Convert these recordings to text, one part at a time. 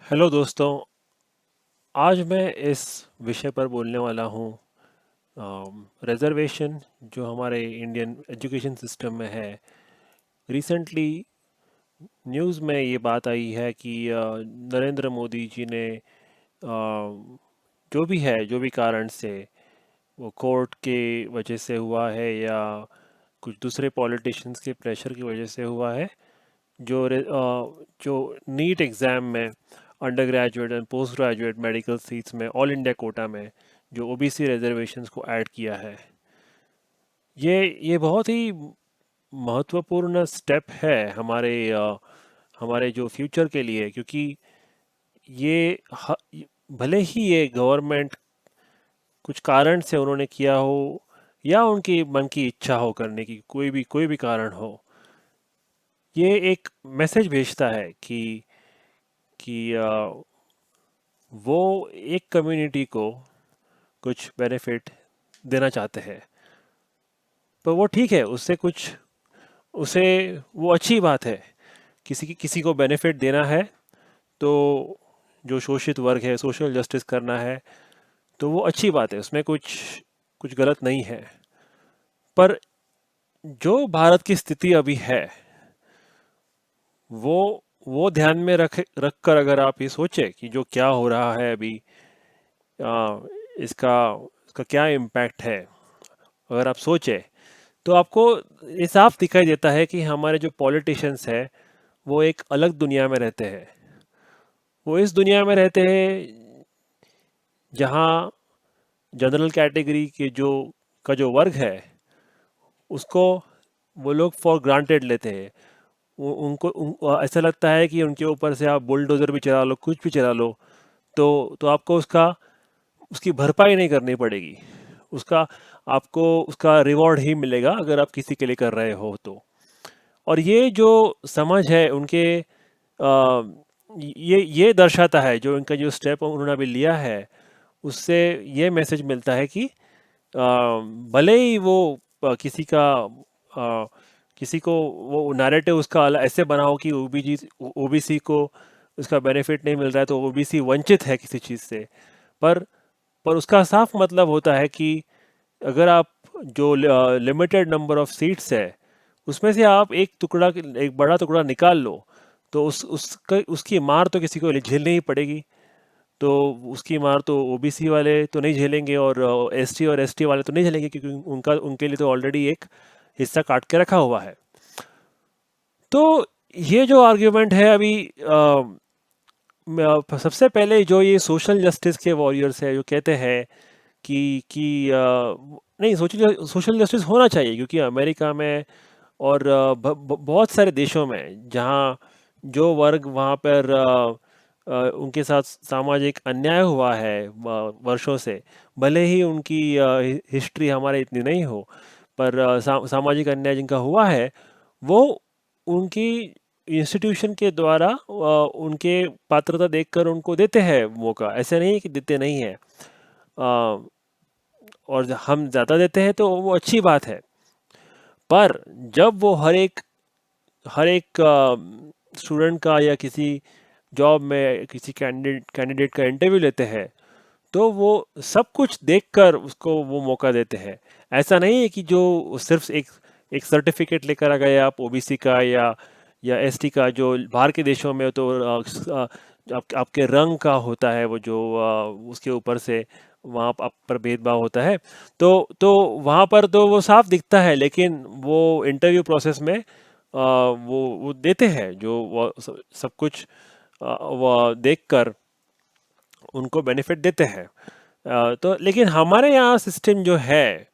Hello दोस्तों। आज मैं इस विषय पर बोलने वाला हूँ। रिजर्वेशन जो हमारे इंडियन एजुकेशन सिस्टम में है। रिसेंटली न्यूज़ में ये बात आई है कि नरेंद्र मोदी जी ने जो भी है, जो भी कारण से, वो कोर्ट के वजह से हुआ है या कुछ दूसरे पॉलिटिशियंस के प्रेशर की वजह से हुआ है, जो नीट एग्ज़ाम में under graduate and post graduate medical seats में ऑल इंडिया कोटा में जो ओबीसी रिजर्वेशंस को ऐड किया है। ये बहुत ही महत्वपूर्ण स्टेप है हमारे जो फ्यूचर के लिए, क्योंकि ये ह, भले ही ये गवर्नमेंट कुछ कारण से उन्होंने किया हो या उनकी मन की इच्छा हो करने की, कोई भी कारण हो, ये एक मैसेज भेजता है कि वो एक कम्युनिटी को कुछ बेनिफिट देना चाहते हैं। पर वो ठीक है, उससे कुछ उसे वो अच्छी बात है। किसी को बेनिफिट देना है तो जो शोषित वर्ग है, सोशल जस्टिस करना है, तो वो अच्छी बात है, उसमें कुछ कुछ गलत नहीं है। पर जो भारत की स्थिति अभी है, वो वो ध्यान में रख कर अगर आप ये सोचें कि जो क्या हो रहा है अभी, आ, इसका इसका क्या इम्पैक्ट है, अगर आप सोचें तो आपको ये साफ दिखाई देता है कि हमारे जो पॉलिटिशियंस हैं वो एक अलग दुनिया में रहते हैं। वो इस दुनिया में रहते हैं जहाँ जनरल कैटेगरी के जो वर्ग है, उसको वो लोग फॉर ग्रांटेड लेते हैं। ऐसा लगता है कि उनके ऊपर से आप बुलडोजर भी चला लो, कुछ भी चला लो, तो आपको उसकी भरपाई नहीं करनी पड़ेगी। उसका आपको उसका रिवॉर्ड ही मिलेगा अगर आप किसी के लिए कर रहे हो तो। और ये जो समझ है उनके, ये दर्शाता है, जो इनका जो स्टेप उन्होंने अभी लिया है, उससे ये मैसेज मिलता है कि भले ही वो किसी का अ, किसी को वो नैरेटिव उसका ऐसे बनाओ कि ओबीसी को उसका बेनिफिट नहीं मिल रहा है तो ओबीसी वंचित है किसी चीज़ से। पर पर उसका साफ मतलब होता है कि अगर आप जो लिमिटेड नंबर ऑफ सीट्स है, उसमें से आप एक बड़ा टुकड़ा निकाल लो, तो उसकी मार तो किसी को झेलनी ही पड़ेगी। तो उसकी मार तो ओबीसी वाले तो नहीं झेलेंगे, और एसटी और एसटी वाले तो नहीं झेलेंगे, क्योंकि उनके लिए तो ऑलरेडी एक हिस्सा काट के रखा हुआ है। तो ये जो आर्ग्यूमेंट है अभी, सबसे पहले जो ये सोशल जस्टिस के वॉरियर्स है जो कहते हैं कि नहीं, सोशल सोशल जस्टिस होना चाहिए, क्योंकि अमेरिका में और बहुत सारे देशों में जहाँ जो वर्ग वहाँ पर उनके साथ सामाजिक अन्याय हुआ है वर्षों से, भले ही उनकी हिस्ट्री हमारे इतनी नहीं हो, पर सामाजिक अन्याय जिनका हुआ है, वो उनकी इंस्टीट्यूशन के द्वारा उनके पात्रता देखकर उनको देते हैं मौका। ऐसे नहीं कि देते नहीं है, और हम ज़्यादा देते हैं तो वो अच्छी बात है। पर जब वो हर एक स्टूडेंट का या किसी जॉब में किसी कैंडिडेट का इंटरव्यू लेते हैं, तो वो सब कुछ देखकर उसको वो मौका देते हैं। ऐसा नहीं है कि जो सिर्फ एक एक सर्टिफिकेट लेकर आ गए आप ओबीसी का या एसटी का, जो बाहर के देशों में तो आपके रंग का होता है, वो जो उसके ऊपर से वहाँ आप पर भेदभाव होता है। तो वहाँ पर तो वो साफ दिखता है, लेकिन वो इंटरव्यू प्रोसेस में वो देते हैं जो वो सब कुछ वो देखकर उनको बेनिफिट देते हैं। तो लेकिन हमारे यहाँ सिस्टम जो है,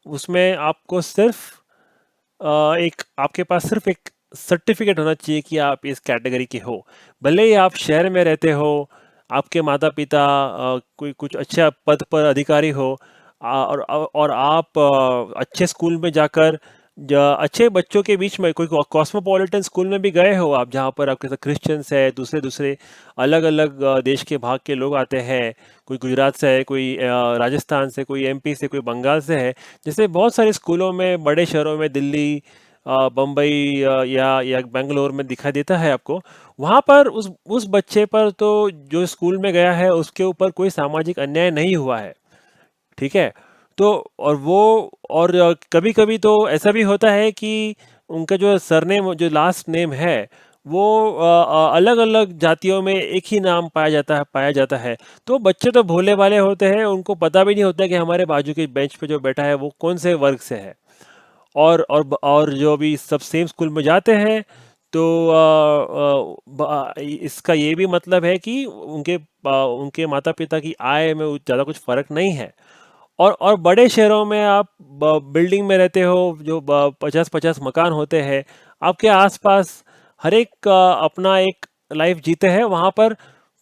उसमें आपको सिर्फ एक आपके पास सिर्फ एक सर्टिफिकेट होना चाहिए कि आप इस कैटेगरी के हो। भले ही आप शहर में रहते हो, आपके माता पिता कोई कुछ अच्छा पद पर अधिकारी हो, और आप अच्छे स्कूल में जाकर अच्छे बच्चों के बीच में कोई कॉस्मोपॉलिटन स्कूल में भी गए हो आप, जहाँ पर आपके साथ क्रिश्चियंस है, दूसरे दूसरे अलग अलग देश के भाग के लोग आते हैं। कोई गुजरात से है, कोई राजस्थान से, कोई एमपी से, कोई बंगाल से है। जैसे बहुत सारे स्कूलों में, बड़े शहरों में, दिल्ली, बम्बई या बेंगलोर में दिखाई देता है आपको, वहाँ पर उस बच्चे पर तो जो स्कूल में गया है उसके ऊपर कोई सामाजिक अन्याय नहीं हुआ है, ठीक है। तो और वो और कभी कभी तो ऐसा भी होता है कि उनका जो सरनेम जो लास्ट नेम है वो अलग अलग जातियों में एक ही नाम पाया जाता है। तो बच्चे तो भोले भाले होते हैं, उनको पता भी नहीं होता कि हमारे बाजू के बेंच पे जो बैठा है वो कौन से वर्ग से है। और जो भी सब सेम स्कूल में जाते हैं तो इसका ये भी मतलब है कि उनके माता पिता की आय में ज़्यादा कुछ फर्क नहीं है। और बड़े शहरों में आप बिल्डिंग में रहते हो, जो 50-50 मकान होते हैं, आपके आसपास हर एक का अपना एक लाइफ जीते हैं, वहाँ पर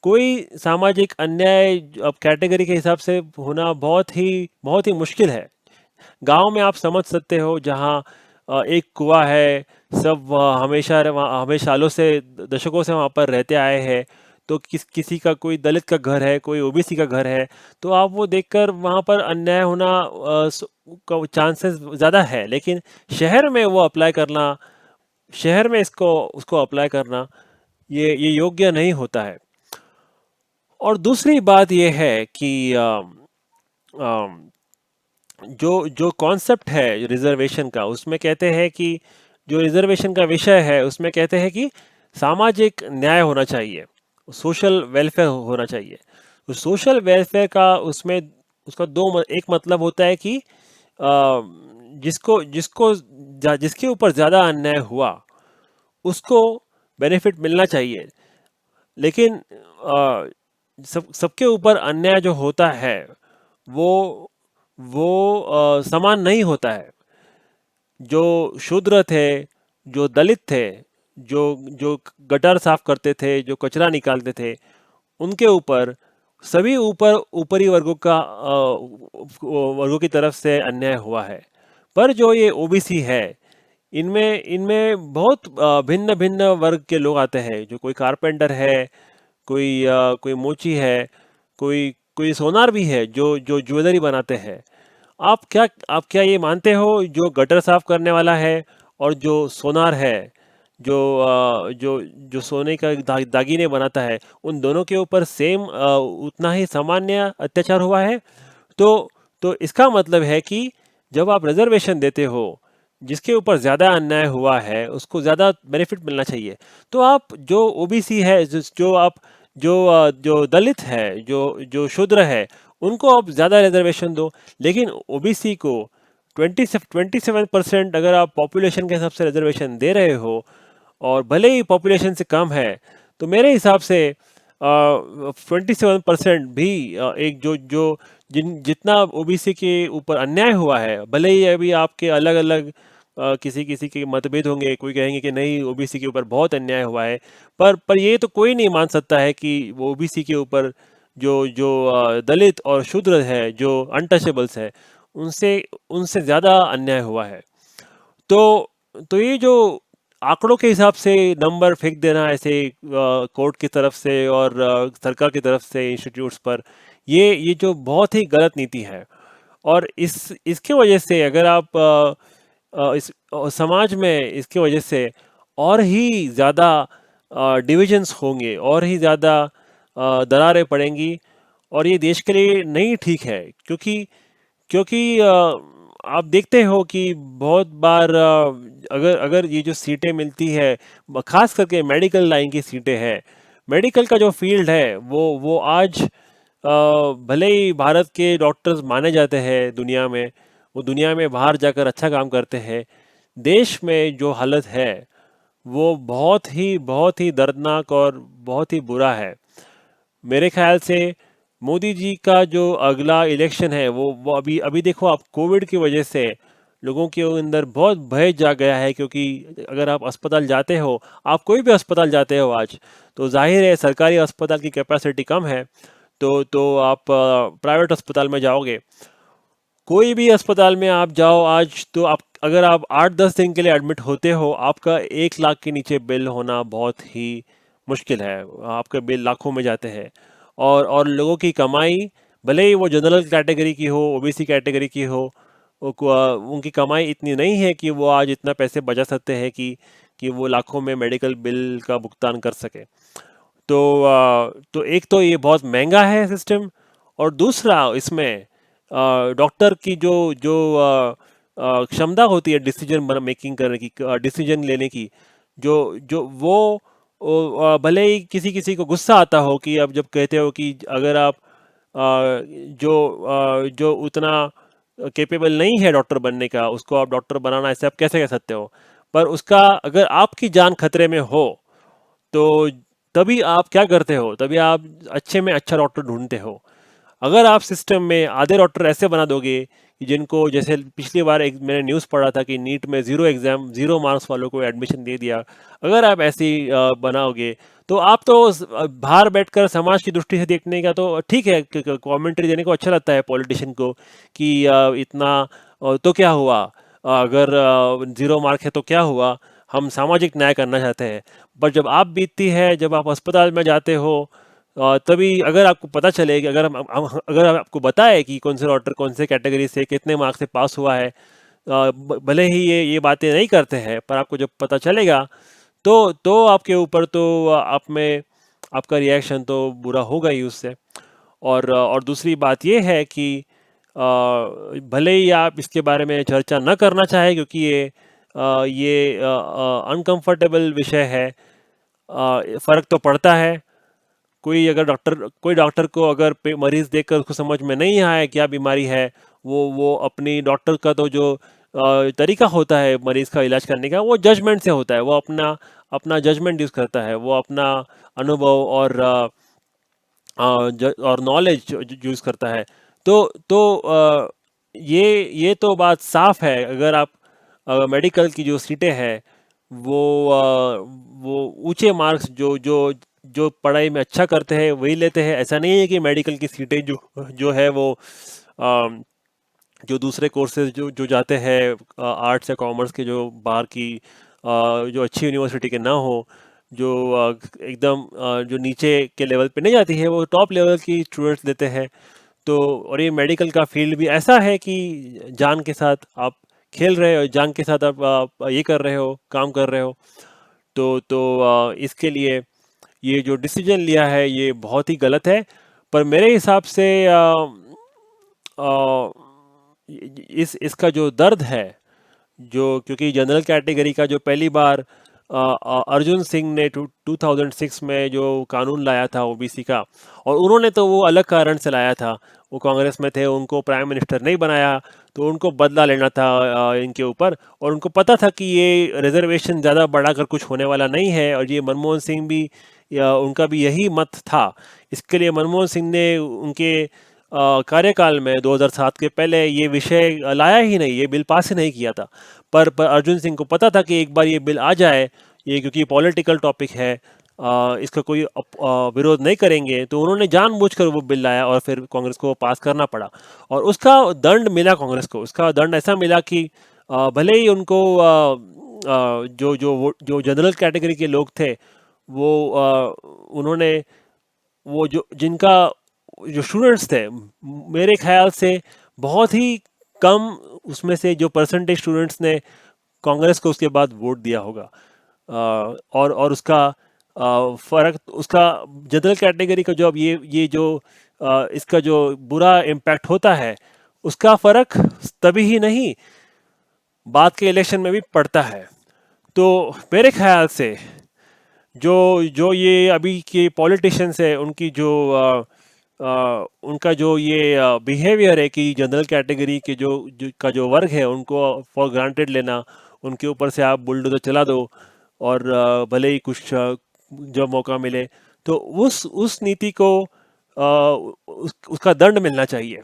कोई सामाजिक अन्याय अब कैटेगरी के हिसाब से होना बहुत ही मुश्किल है। गांव में आप समझ सकते हो, जहाँ एक कुआं है, सब हमेशा सालों से दशकों से वहाँ पर रहते आए हैं। तो किसी का कोई दलित का घर है, कोई ओबीसी का घर है, तो आप वो देखकर वहाँ पर अन्याय होना का चांसेस ज़्यादा है। लेकिन शहर में वो अप्लाई करना, शहर में इसको उसको अप्लाई करना, ये योग्य नहीं होता है। और दूसरी बात ये है कि अम, जो जो कॉन्सेप्ट है रिजर्वेशन का, उसमें कहते हैं कि जो रिजर्वेशन का विषय है उसमें कहते हैं कि सामाजिक न्याय होना चाहिए, सोशल वेलफेयर होना चाहिए। तो सोशल वेलफेयर का उसमें उसका एक मतलब होता है कि जिसको जिसको जिसके ऊपर ज़्यादा अन्याय हुआ उसको बेनिफिट मिलना चाहिए। लेकिन सबके ऊपर अन्याय जो होता है वो समान नहीं होता है। जो शूद्र थे, जो दलित थे, जो जो गटर साफ करते थे, जो कचरा निकालते थे, उनके ऊपर सभी ऊपरी वर्गों की तरफ से अन्याय हुआ है। पर जो ये ओबीसी है, इनमें इनमें बहुत भिन्न भिन्न वर्ग के लोग आते हैं। जो कोई कारपेंटर है, कोई मोची है, कोई कोई सोनार भी है, जो जो ज्वेलरी बनाते हैं। आप क्या ये मानते हो, जो गटर साफ करने वाला है और जो सोनार है, जो सोने का दागीने बनाता है, उन दोनों के ऊपर सेम उतना ही सामान्य अत्याचार हुआ है? तो तो इसका मतलब है कि जब आप रिजर्वेशन देते हो, जिसके ऊपर ज़्यादा अन्याय हुआ है उसको ज़्यादा बेनिफिट मिलना चाहिए। तो आप जो ओबीसी है, जो दलित है, जो जो शूद्र है, उनको आप ज़्यादा रिजर्वेशन दो। लेकिन ओबीसी को 27% अगर आप पॉपुलेशन के हिसाब से रिजर्वेशन दे रहे हो, और भले ही पॉपुलेशन से कम है, तो मेरे हिसाब से 27% भी एक जो जो जितना ओबीसी के ऊपर अन्याय हुआ है, भले ही अभी आपके अलग अलग किसी किसी के मतभेद होंगे, कोई कहेंगे कि नहीं ओबीसी के ऊपर बहुत अन्याय हुआ है, पर ये तो कोई नहीं मान सकता है कि वो ओबीसी के ऊपर जो जो दलित और शूद्र है, जो अनटचेबल्स है, उनसे उनसे ज़्यादा अन्याय हुआ है। तो तो ये जो आंकड़ों के हिसाब से नंबर फेंक देना ऐसे कोर्ट की तरफ से और सरकार की तरफ से इंस्टीट्यूट्स पर, ये जो बहुत ही गलत नीति है। और इसके वजह से अगर आप समाज में इसके वजह से और ही ज़्यादा डिविजन्स होंगे, और ही ज़्यादा दरारें पड़ेंगी, और ये देश के लिए नहीं ठीक है। क्योंकि क्योंकि आप देखते हो कि बहुत बार अगर अगर ये जो सीटें मिलती है, खास करके मेडिकल लाइन की सीटें हैं, मेडिकल का जो फील्ड है वो आज भले ही भारत के डॉक्टर्स माने जाते हैं दुनिया में, वो दुनिया में बाहर जाकर अच्छा काम करते हैं, देश में जो हालत है वो बहुत ही दर्दनाक और बहुत ही बुरा है। मेरे ख्याल से मोदी जी का जो अगला इलेक्शन है वो अभी अभी देखो आप, कोविड की वजह से लोगों के अंदर बहुत भय जाग गया है। क्योंकि अगर आप अस्पताल जाते हो, आप कोई भी अस्पताल जाते हो आज, तो जाहिर है सरकारी अस्पताल की कैपेसिटी कम है, तो आप प्राइवेट अस्पताल में जाओगे। कोई भी अस्पताल में आप जाओ आज, तो आप अगर आप 8-10 दिन के लिए एडमिट होते हो, आपका 1 लाख के नीचे बिल होना बहुत ही मुश्किल है। आपके बिल लाखों में जाते हैं। और लोगों की कमाई, भले ही वो जनरल कैटेगरी की हो, ओबीसी कैटेगरी की हो, उनकी कमाई इतनी नहीं है कि वो आज इतना पैसे बचा सकते हैं कि वो लाखों में मेडिकल बिल का भुगतान कर सके। तो एक तो ये बहुत महंगा है सिस्टम, और दूसरा इसमें डॉक्टर की जो जो क्षमता होती है डिसीजन मेकिंग करने की, डिसीजन लेने की, जो जो भले ही किसी किसी को गुस्सा आता हो कि अब जब कहते हो कि अगर आप जो उतना केपेबल नहीं है डॉक्टर बनने का, उसको आप डॉक्टर बनाना, ऐसे आप कैसे कह सकते हो। पर उसका अगर आपकी जान खतरे में हो तो तभी आप क्या करते हो, तभी आप अच्छे में अच्छा डॉक्टर ढूंढते हो। अगर आप सिस्टम में आधे डॉक्टर ऐसे बना दोगे कि जिनको, जैसे पिछली बार एक मैंने न्यूज़ पढ़ा था कि नीट में ज़ीरो एग्ज़ाम, ज़ीरो मार्क्स वालों को एडमिशन दे दिया। अगर आप ऐसे ही बनाओगे तो आप तो बाहर बैठकर समाज की दृष्टि से देखने का तो ठीक है, कमेंट्री देने को अच्छा लगता है पॉलिटिशियन को कि इतना तो क्या हुआ, अगर ज़ीरो मार्क है तो क्या हुआ, हम सामाजिक न्याय करना चाहते हैं। पर जब आप बीतती है, जब आप अस्पताल में जाते हो, तभी अगर आपको पता चले कि अगर आपको बताए कि कौन से डॉक्टर कौन से कैटेगरी से कितने मार्क्स से पास हुआ है, भले ही ये बातें नहीं करते हैं, पर आपको जब पता चलेगा तो आपके ऊपर तो आप में आपका रिएक्शन तो बुरा होगा ही उससे। और दूसरी बात ये है कि भले ही आप इसके बारे में चर्चा न करना चाहें, क्योंकि ये अनकंफर्टेबल विषय है, फ़र्क तो पड़ता है। कोई डॉक्टर को अगर मरीज देखकर उसको समझ में नहीं आया क्या बीमारी है, वो अपनी डॉक्टर का तो जो तरीका होता है मरीज का इलाज करने का, वो जजमेंट से होता है, वो अपना अपना जजमेंट यूज करता है, वो अपना अनुभव और नॉलेज यूज करता है। तो ये तो बात साफ है। अगर आप मेडिकल की जो सीटें हैं वो वो ऊंचे मार्क्स जो पढ़ाई में अच्छा करते हैं वही लेते हैं। ऐसा नहीं है कि मेडिकल की सीटें जो जो है वो अ, जो दूसरे कोर्सेज जो जाते हैं आर्ट्स या कॉमर्स के, जो बाहर की जो अच्छी यूनिवर्सिटी के ना हो, जो एकदम जो नीचे के लेवल पे नहीं जाती है, वो टॉप लेवल की स्टूडेंट्स देते हैं। तो और ये मेडिकल का फील्ड भी ऐसा है कि जान के साथ आप खेल रहे हो, जान के साथ आप ये कर रहे हो, काम कर रहे हो। तो इसके लिए ये जो डिसीजन लिया है ये बहुत ही गलत है। पर मेरे हिसाब से अ, इसका जो दर्द है, जो क्योंकि जनरल कैटेगरी का जो पहली बार अर्जुन सिंह ने 2006 में जो कानून लाया था ओबीसी का, और उन्होंने तो वो अलग कारण से लाया था, वो कांग्रेस में थे, उनको प्राइम मिनिस्टर नहीं बनाया, तो उनको बदला लेना था इनके ऊपर। और उनको पता था कि ये रिजर्वेशन ज़्यादा बढ़ाकर कुछ होने वाला नहीं है, और ये मनमोहन सिंह भी, या उनका भी यही मत था। इसके लिए मनमोहन सिंह ने उनके कार्यकाल में 2007 के पहले ये विषय लाया ही नहीं, ये बिल पास ही नहीं किया था। पर अर्जुन सिंह को पता था कि एक बार ये बिल आ जाए, ये क्योंकि पॉलिटिकल टॉपिक है, इसका कोई विरोध नहीं करेंगे, तो उन्होंने जानबूझकर वो बिल लाया और फिर कांग्रेस को पास करना पड़ा। और उसका दंड मिला कांग्रेस को, उसका दंड ऐसा मिला कि भले ही उनको जो जनरल कैटेगरी के लोग थे, वो उन्होंने वो जो जिनका जो स्टूडेंट्स थे, मेरे ख्याल से बहुत ही कम उसमें से जो परसेंटेज स्टूडेंट्स ने कांग्रेस को उसके बाद वोट दिया होगा। और उसका फर्क, उसका जनरल कैटेगरी का जो अब ये जो इसका जो बुरा इम्पैक्ट होता है, उसका फर्क तभी ही नहीं, बाद के इलेक्शन में भी पड़ता है। तो मेरे ख्याल से जो जो ये अभी के पॉलिटिशियंस है, उनकी उनका जो ये बिहेवियर है कि जनरल कैटेगरी के का जो वर्ग है उनको फॉर ग्रांटेड लेना, उनके ऊपर से आप बुलडोजर चला दो, और भले ही कुछ जब मौका मिले तो उस नीति को उसका दंड मिलना चाहिए।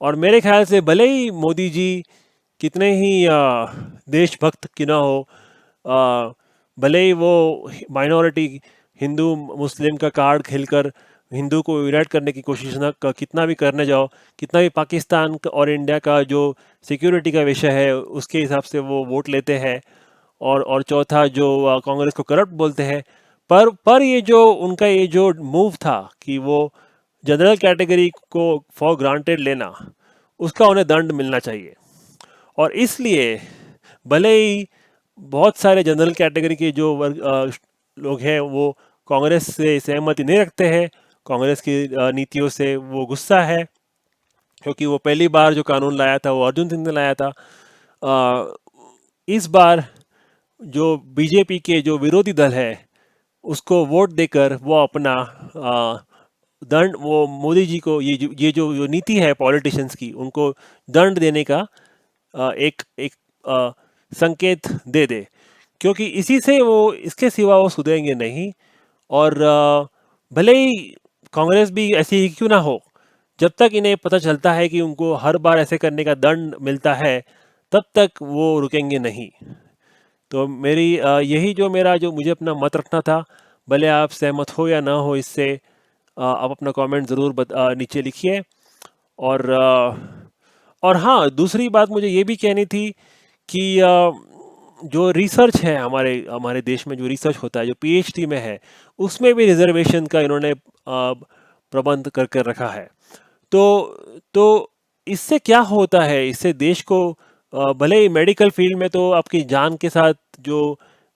और मेरे ख्याल से भले ही मोदी जी कितने ही देशभक्त क्यों ना हो, अ, भले ही वो माइनॉरिटी हिंदू मुस्लिम का कार्ड खेलकर हिंदू को यूनाइट करने की कोशिश ना कितना भी करने जाओ, कितना भी पाकिस्तान और इंडिया का जो सिक्योरिटी का विषय है उसके हिसाब से वो वोट लेते हैं, और चौथा जो कांग्रेस को करप्ट बोलते हैं। पर ये जो उनका ये जो मूव था कि वो जनरल कैटेगरी को फॉर ग्रांटेड लेना, उसका उन्हें दंड मिलना चाहिए। और इसलिए भले ही बहुत सारे जनरल कैटेगरी के जो लोग हैं वो कांग्रेस से सहमति नहीं रखते हैं, कांग्रेस की नीतियों से वो गुस्सा है, क्योंकि वो पहली बार जो कानून लाया था वो अर्जुन सिंह ने लाया था। अ, इस बार जो बीजेपी के जो विरोधी दल है उसको वोट देकर वो अपना दंड, वो मोदी जी को ये जो नीति है पॉलिटिशियंस की, उनको दंड देने का एक एक संकेत दे दे, क्योंकि इसी से वो, इसके सिवा वो सुधरेंगे नहीं। और भले ही कांग्रेस भी ऐसी ही क्यों ना हो, जब तक इन्हें पता चलता है कि उनको हर बार ऐसे करने का दंड मिलता है, तब तक वो रुकेंगे नहीं। तो मेरी यही जो मेरा जो मुझे अपना मत रखना था। भले आप सहमत हो या ना हो इससे, आप अपना कमेंट ज़रूर नीचे लिखिए। और और हाँ, दूसरी बात मुझे ये भी कहनी थी कि जो रिसर्च है हमारे हमारे देश में, जो रिसर्च होता है, जो पीएचडी में है, उसमें भी रिजर्वेशन का इन्होंने प्रबंध कर कर रखा है। तो इससे क्या होता है, इससे देश को भले ही मेडिकल फील्ड में तो आपकी जान के साथ जो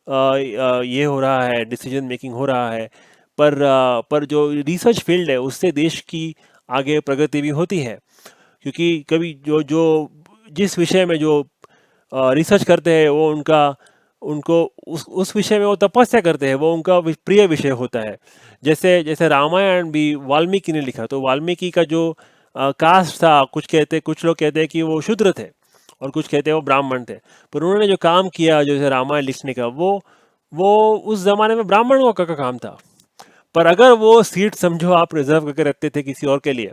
ये हो रहा है, डिसीजन मेकिंग हो रहा है, पर जो रिसर्च फील्ड है उससे देश की आगे प्रगति भी होती है। क्योंकि कभी जो जो जिस विषय में जो रिसर्च करते हैं वो उनका, उनको उस विषय में वो तपस्या करते हैं, वो उनका प्रिय विषय होता है। जैसे जैसे रामायण भी वाल्मीकि ने लिखा, तो वाल्मीकि का जो कास्ट था, कुछ लोग कहते हैं कि वो शूद्र थे और कुछ कहते हैं वो ब्राह्मण थे। पर उन्होंने जो काम किया, जैसे रामायण लिखने का, वो उस जमाने में ब्राह्मणों का काम था। पर अगर वो सीट समझो आप रिजर्व करके रखते थे किसी और के लिए,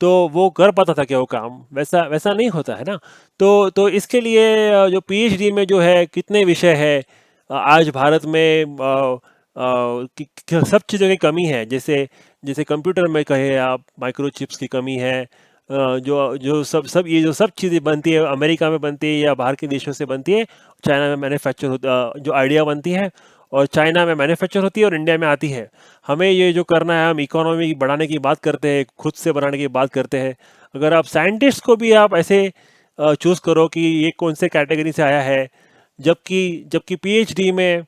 तो वो कर पाता था क्या वो काम? वैसा वैसा नहीं होता है ना। तो इसके लिए जो पीएचडी में जो है कितने विषय है, आज भारत में सब चीज़ों की कमी है। जैसे जैसे कंप्यूटर में कहे आप, माइक्रोचिप्स की कमी है। जो जो सब ये जो सब चीज़ें बनती है अमेरिका में बनती है या बाहर के देशों से बनती है, चाइना में मैन्युफैक्चर होता, जो आइडिया बनती है और चाइना में मैन्युफैक्चर होती है और इंडिया में आती है। हमें ये जो करना है, हम इकोनॉमी बढ़ाने की बात करते हैं, खुद से बनाने की बात करते हैं। अगर आप साइंटिस्ट को भी आप ऐसे चूज़ करो कि ये कौन से कैटेगरी से आया है, जबकि जबकि पीएचडी में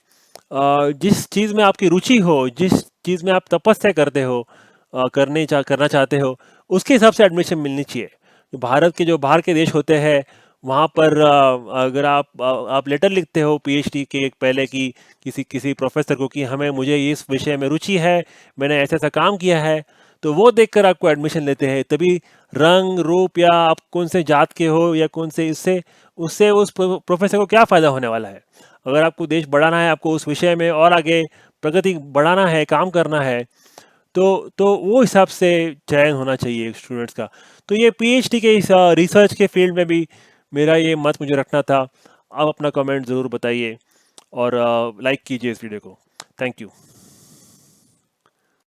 जिस चीज़ में आपकी रुचि हो, जिस चीज़ में आप तपस्या करते हो, करना चाहते हो, उसके हिसाब से एडमिशन मिलनी चाहिए। भारत के जो बाहर के देश होते हैं, वहाँ पर अगर आप लेटर लिखते हो पीएचडी के पहले कि किसी किसी प्रोफेसर को कि हमें मुझे इस विषय में रुचि है, मैंने ऐसा ऐसा काम किया है, तो वो देखकर आपको एडमिशन लेते हैं। तभी रंग रूप या आप कौन से जात के हो या कौन से, इससे उससे उस प्रोफेसर को क्या फ़ायदा होने वाला है? अगर आपको देश बढ़ाना है, आपको उस विषय में और आगे प्रगति बढ़ाना है, काम करना है, तो वो हिसाब से चयन होना चाहिए स्टूडेंट्स का। तो ये पीएचडी के इस रिसर्च के फील्ड में भी मेरा ये मत मुझे रखना था। आप अपना कमेंट ज़रूर बताइए और लाइक कीजिए इस वीडियो को। Thank you.